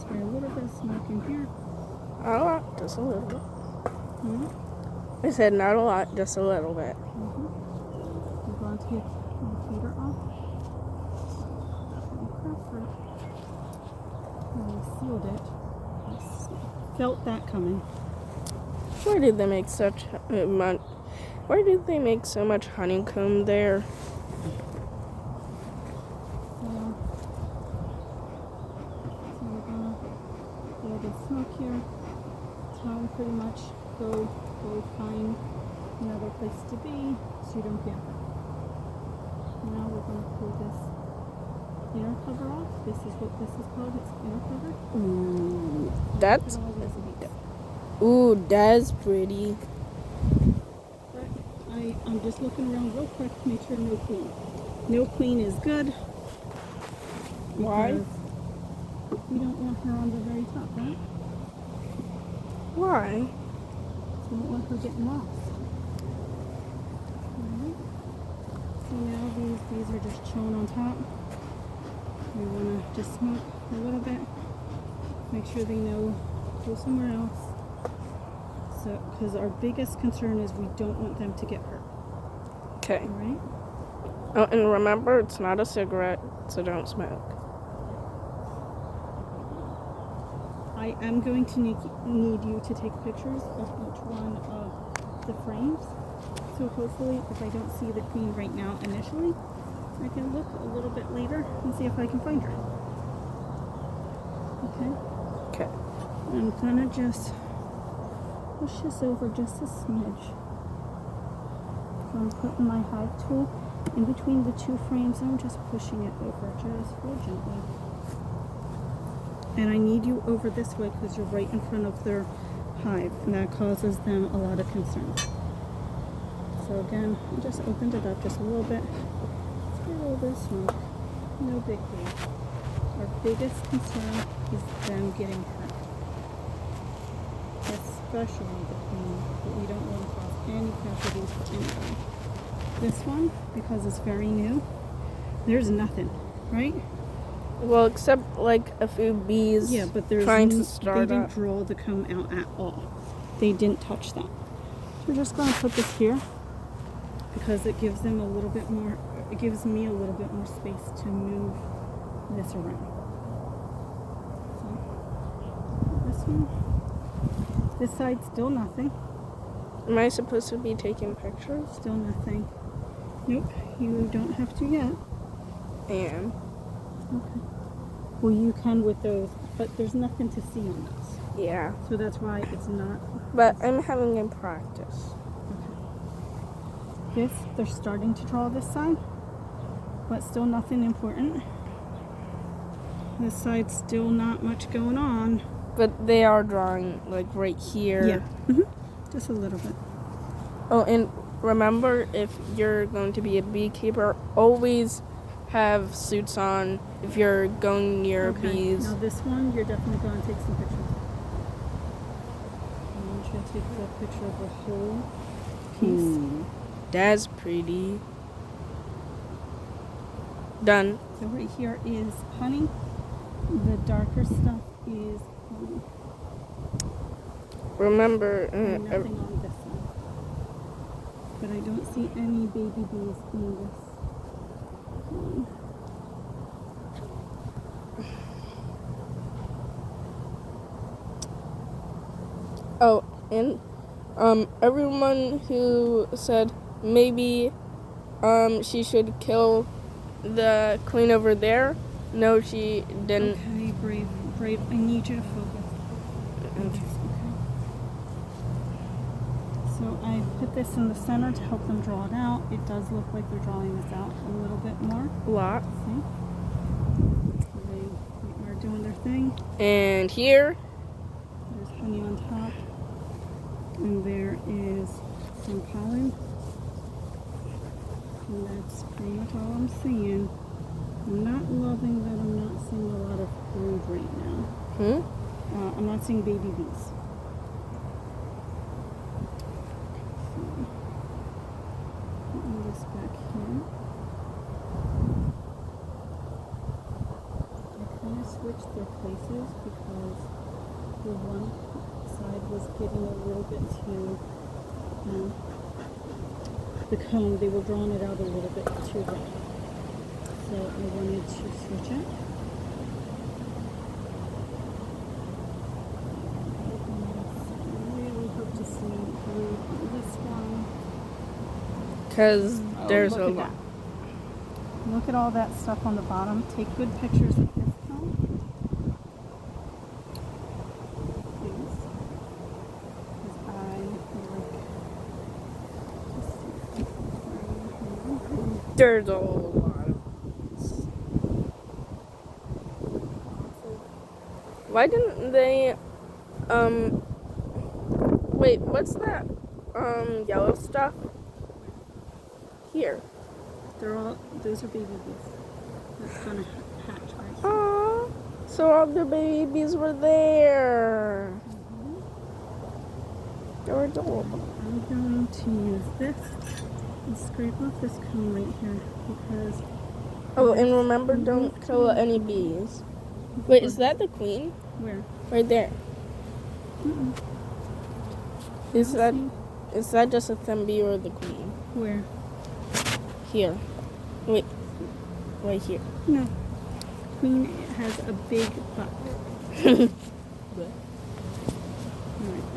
spray a little bit of smoke in here. Not a lot, just a little bit. Mm-hmm. I said not a lot, just a little bit. Mm-hmm. We're going to take the heater off. And we sealed it. I felt that coming. Why did they make such much? Why did they make so much honeycomb there? So we're gonna blow the smoke here. Tell them pretty much go find another place to be so you don't get hurt. Now we're gonna pull this inner cover off. This is what this is called. It's inner cover. Ooh, that's pretty. But I'm just looking around real quick to make sure no queen. No queen is good. Why? We don't want her on the very top, right? Why? So we don't want her getting lost. Alright. So now these are just chilling on top. We want to just smoke a little bit. Make sure they know go somewhere else. So, because our biggest concern is we don't want them to get hurt. Okay. Alright? Oh, and remember, it's not a cigarette, so don't smoke. I am going to need you to take pictures of each one of the frames. So hopefully, if I don't see the queen right now initially, I can look a little bit later and see if I can find her. Okay? Okay. I'm gonna just push this over just a smidge. So I'm putting my Hive tool in between the two frames and I'm just pushing it over just real gently. And I need you over this way because you're right in front of their hive and that causes them a lot of concern. So again, I just opened it up just a little bit. Spray a little bit of smoke. No big deal. Our biggest concern is them getting hurt. Especially the queen, but we don't want to cause any casualties for anybody. This one, because it's very new, there's nothing, right? Well, except like a few bees. Yeah, but there's trying to start they didn't up. draw the comb out at all. They didn't touch that. So we're just going to put this here because it gives them a little bit more. It gives me a little bit more space to move this around. So this one, this side still nothing. Am I supposed to be taking pictures? Still nothing. Nope, you don't have to yet. And Okay. Well, you can with those, but there's nothing to see on this. yeah. So that's why it's not. But I'm having in practice. Okay. This, they're starting to draw this side, but still nothing important. This side's still not much going on. But they are drawing like right here. Yeah. Just a little bit. Oh, and remember, if you're going to be a beekeeper, always have suits on if you're going near bees. Now this one, you're definitely going to take some pictures. I want you to take a picture of the whole piece. That's pretty. Done. So right here is honey. The darker stuff is honey. Remember, Nothing on this one. But I don't see any baby bees in this one. oh, and everyone who said maybe she should kill the queen over there, no, she didn't. Okay, brave. I need you to focus. Okay. So I put this in the center to help them draw it out. It does look like they're drawing this out a little bit more. A lot. See? So they are doing their thing. And here, There's honey on top. And there is some pollen. And that's pretty much all I'm seeing. I'm not loving that I'm not seeing a lot of brood right now. I'm not seeing baby bees. Putting this back here. I kind of switched their places because the one side was getting a little bit too, the comb, they were drawing it out a little bit too rough. So I wanted to switch it. I really hope to see blue on this one. Because there's look a at lot. that. Look at all that stuff on the bottom. Take good pictures of this comb. Please. Because I like to see. There's a lot of bees. Why didn't they, wait, what's that, yellow stuff? Here. Those are baby bees. That's gonna hatch right here. Aww. So all the babies were there. They're adorable. I'm going to use this and scrape off this comb right here because. Oh, and remember, don't kill any bees. Wait, is that the queen? Where? Right there. Mm-mm. Is that just a thin bee or the queen? Where? Here. Wait. Right here. No. Queen has a big butt. Alright,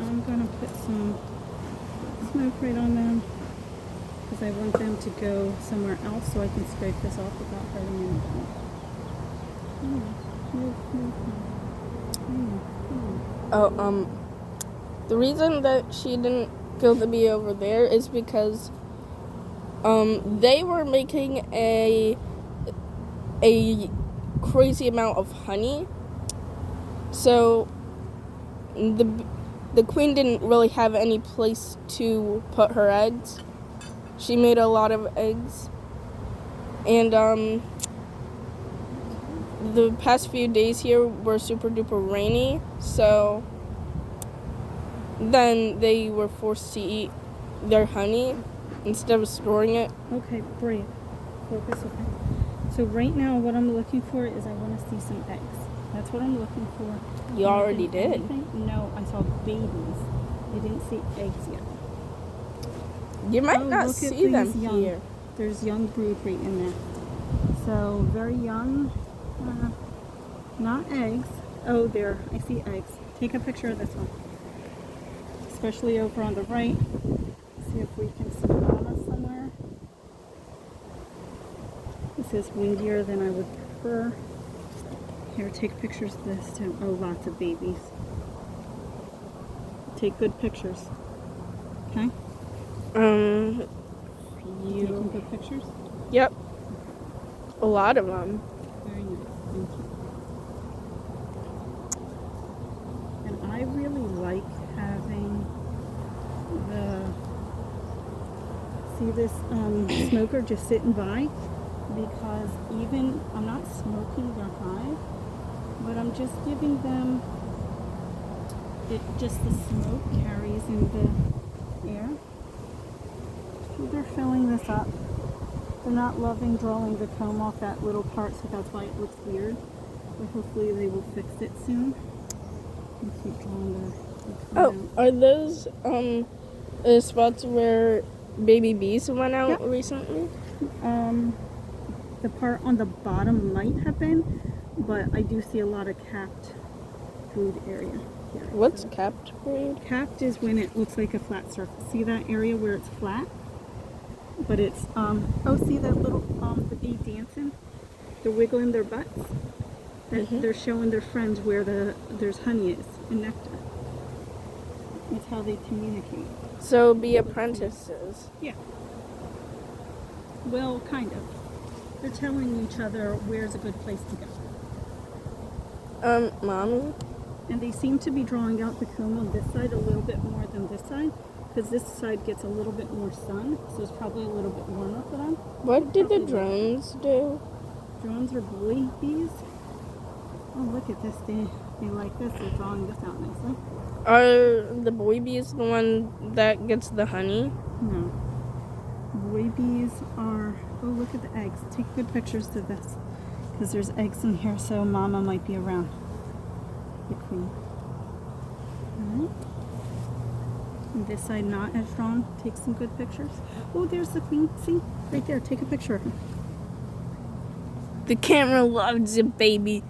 I'm gonna put some smoke right on them because I want them to go somewhere else so I can scrape this off without hurting anybody. Oh, the reason that she didn't kill the bee over there is because they were making a crazy amount of honey. So the queen didn't really have any place to put her eggs. She made a lot of eggs. And the past few days here were super duper rainy, so then they were forced to eat their honey instead of storing it. Okay, breathe. Focus, okay. So right now what I'm looking for is I want to see some eggs. That's what I'm looking for. You already did. Anything? No, I saw babies. I didn't see eggs yet. You might not look at see them these young. here. There's young brood right in there. So very young, not eggs. Oh, there, I see eggs. Take a picture of this one. Especially over on the right. See if we can see mama somewhere. This is windier than I would prefer. Here, take pictures of this too. Oh, lots of babies. Take good pictures. Okay? Taking good pictures? Yep. A lot of them. Very nice. Thank you. And I really like having this smoker just sitting by because even I'm not smoking their hive, but I'm just giving them just the smoke carries in the air. So they're filling this up. They're not loving drawing the comb off that little part, so that's why it looks weird. But hopefully they will fix it soon. And keep drawing the comb out. Are those spots where baby bees went out recently? The part on the bottom might have been, but I do see a lot of capped brood area here. What's capped brood? Capped is when it looks like a flat surface. See that area where it's flat? But it's, oh, see that little, the bee dancing? They're wiggling their butts. They're showing their friends where there's honey is and nectar. That's how they communicate. So bee apprentices. Yeah. Well, kind of. They're telling each other where's a good place to go. Mommy? And they seem to be drawing out the comb on this side a little bit more than this side, because this side gets a little bit more sun, so it's probably a little bit warmer for them. What did the drones do? Drones are boy bees. Oh, look at this. They like this. They're drawing this out nicely. Are the boy bees the one that gets the honey? No. Boy bees are... Oh, look at the eggs. Take good pictures of this, because there's eggs in here, so mama might be around. the queen. Alright. And this side not as drawn. Take some good pictures. Oh, there's the queen. See? Right there. Take a picture of her. The camera loves it, baby.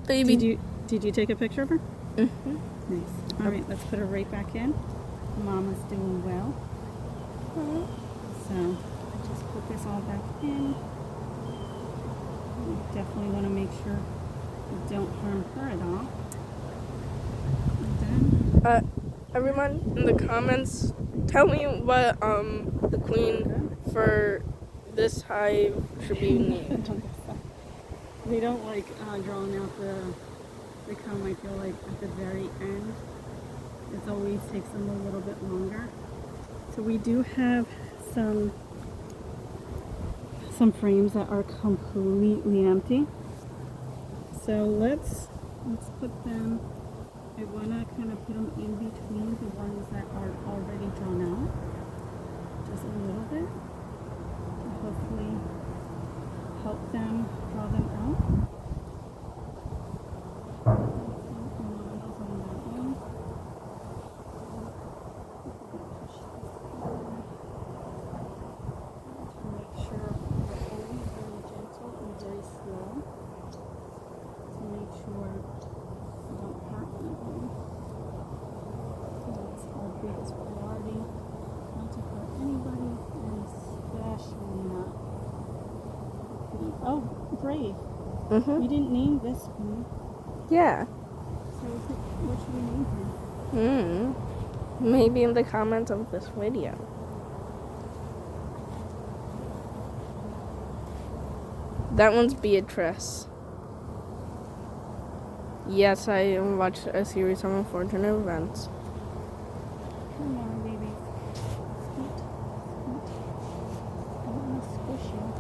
Baby. Did you take a picture of her? Mm-hmm. Nice. Alright, let's put her right back in. Mama's doing well. So, I just put this all back in. We definitely want to make sure we don't harm her at all. And then, Everyone in the comments, tell me what the queen for this hive should be named. they don't like drawing out the comb, I feel like, at the very end. It always takes them a little bit longer. So we do have some frames that are completely empty. So let's put them. I want to kind of put them in between the ones that are already drawn out, just a little bit, to hopefully help them draw them out. Make sure we're always very gentle and very slow to make sure we don't hurt anyone. That's our biggest priority, not to hurt anybody, and especially not the oh, brave. Mm-hmm. We didn't name this one. Yeah. So what should we name him? Maybe in the comments of this video. That one's Beatrice. Yes, I watched a series of unfortunate events. Come on, baby. Scoot. I don't want to squish you.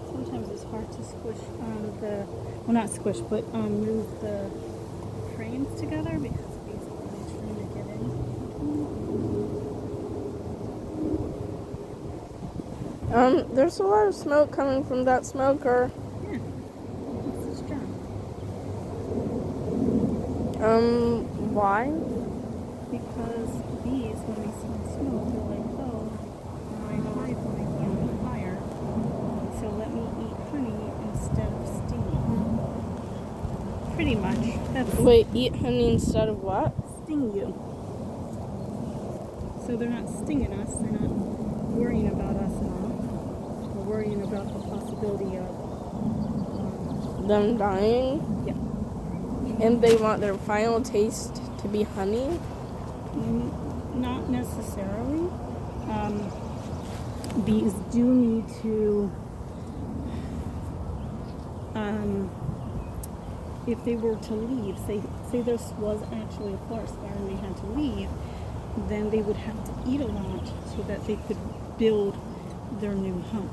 Sometimes it's hard to squish well, not squish, but move the frames together because these are really trying to get in. There's a lot of smoke coming from that smoker. Yeah, it's strong. Why? Because bees, when they see the smoke, they're like, oh, my hive might be on fire, so let me eat honey instead of stinging. Pretty much. That's Wait, eat honey instead of what? sting you. So they're not stinging us, they're not worrying about us at all. They're worrying about the possibility of Them dying? yeah. And they want their final taste to be honey? Not necessarily. Bees do need to, if they were to leave, say this was actually a forest fire and they had to leave, then they would have to eat a lot so that they could build their new home.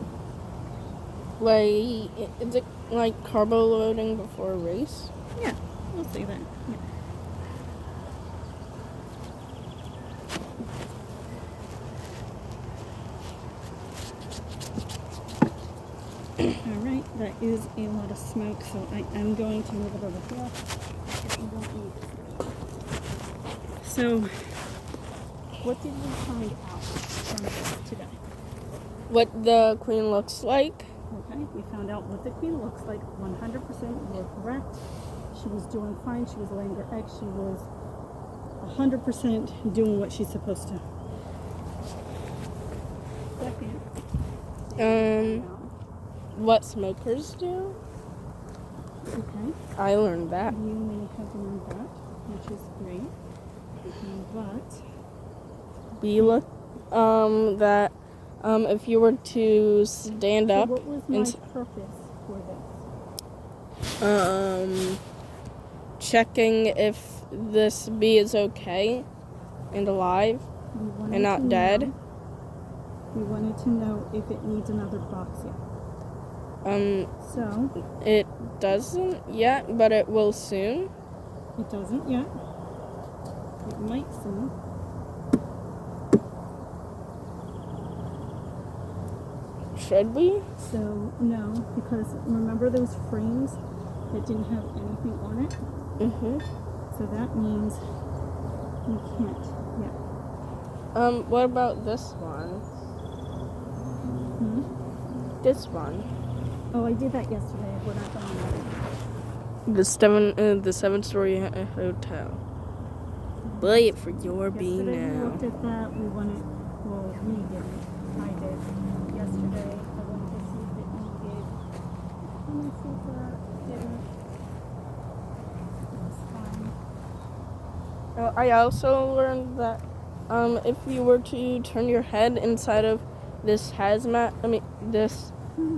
Like, is it like carbo loading before a race? Yeah, we'll say that. Yeah. Alright, that is a lot of smoke, so I am going to move it over here. If you don't need it. So, what did we find out from this today? What the queen looks like? Okay, we found out what the queen looks like. 100% were correct. She was doing fine. She was laying her eggs. She was 100% doing what she's supposed to. Second. What smokers do? Okay. I learned that. You may have learned that, which is great. But We look, that, if you were to stand so up what was my and, purpose for this? checking if this bee is okay and alive We wanted and not to dead. know- we wanted to know if it needs another box yet. So It doesn't yet, but it will soon. it doesn't yet. It might soon. Should we? So no, because remember those frames that didn't have anything on it? Mm-hmm. So that means we can't yet. What about this one? This one. Oh, I did that yesterday. We're not done yet. The 7-story hotel. Wait for your bee Yesterday we now. looked at that. We wanted, well, we didn't. I did. Yesterday I wanted to see if it needed. Let me see if that didn't. It was fine. I also learned that if you were to turn your head inside of this this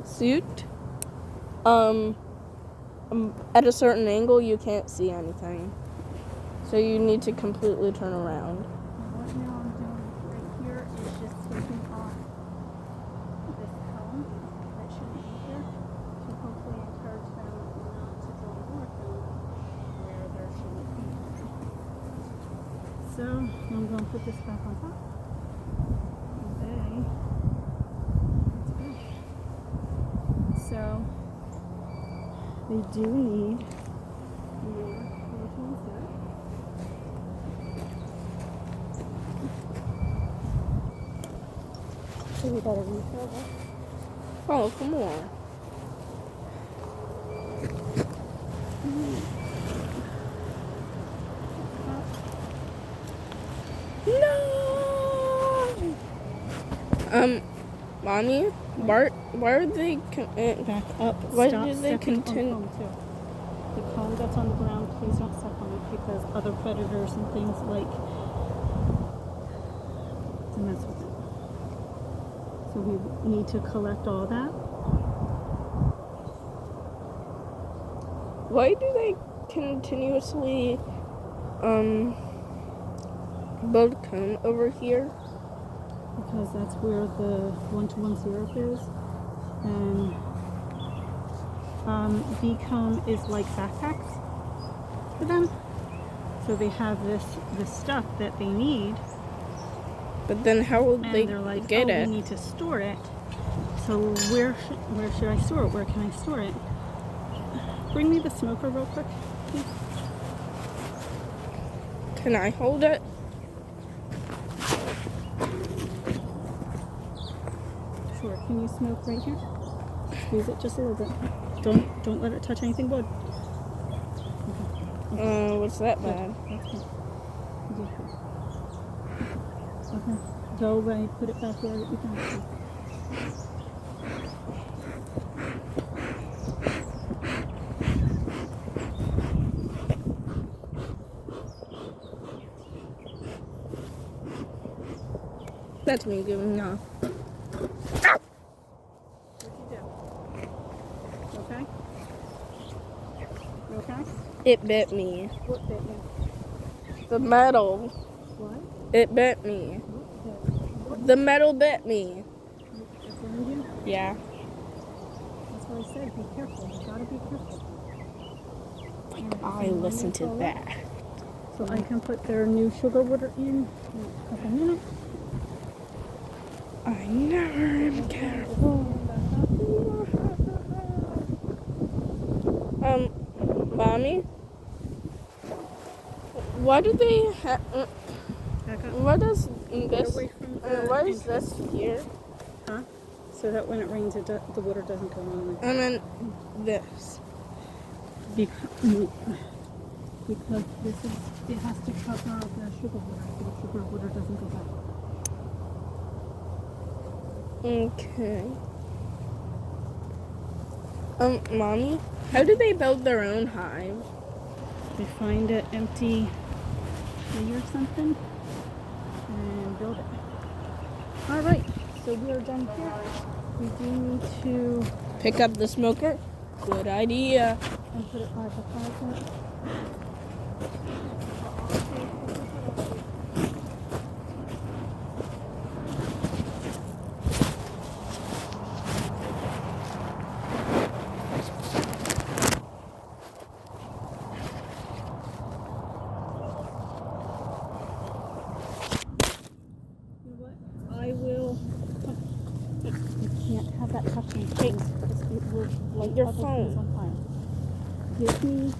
suit, at a certain angle, you can't see anything. So you need to completely turn around. What now I'm doing right here is just taking off this cone that shouldn't be here to hopefully encourage them not to draw more film where there shouldn't be. So I'm going to put this back on top. So they do need more proteins there. So we gotta refill this. Oh, come on. No! Mommy, why are they Back up. Why Stop did they stepping continue- on the cone too. The cone that's on the ground, please don't step on it because other predators and things like to mess with it. So we need to collect all that. Why do they continuously build cone over here? Because that's where the 1-to-1 syrup is. And bee comb is like backpacks for them. So they have this stuff that they need. But then how will And they they're like, get it? we need to store it. So where should I store it? Where can I store it? Bring me the smoker real quick, please. Can I hold it? Sure. Can you smoke right here? Squeeze it just a little bit. Don't let it touch anything wood. Okay. What's that Good. bad? That's good. You did good. Okay. Go away. Put it back where you can see. That's me giving off. What'd you do? Okay? You okay? It bit me. What bit you? The metal. What? It bit me. What bit? The metal bit me. It burned you? Yeah. That's what I said. Be careful. You gotta be careful. I listen to that. So I can put their new sugar water in a couple minutes. I never am careful. Mommy? Why do they have... Back up. What is this? away from the What is this here? Huh? So that when it rains, the water doesn't go on. And then this. Because this is, it has to cover the sugar water, so the sugar water doesn't go back. Okay. Mommy, how do they build their own hive? They find an empty tree or something and build it. All right, so we are done here. We do need to Pick up the smoker? Good idea. and put it by the closet. You know what? I will. I can't. have that touching. Hey, It will light your other phone. things on fire. Give me.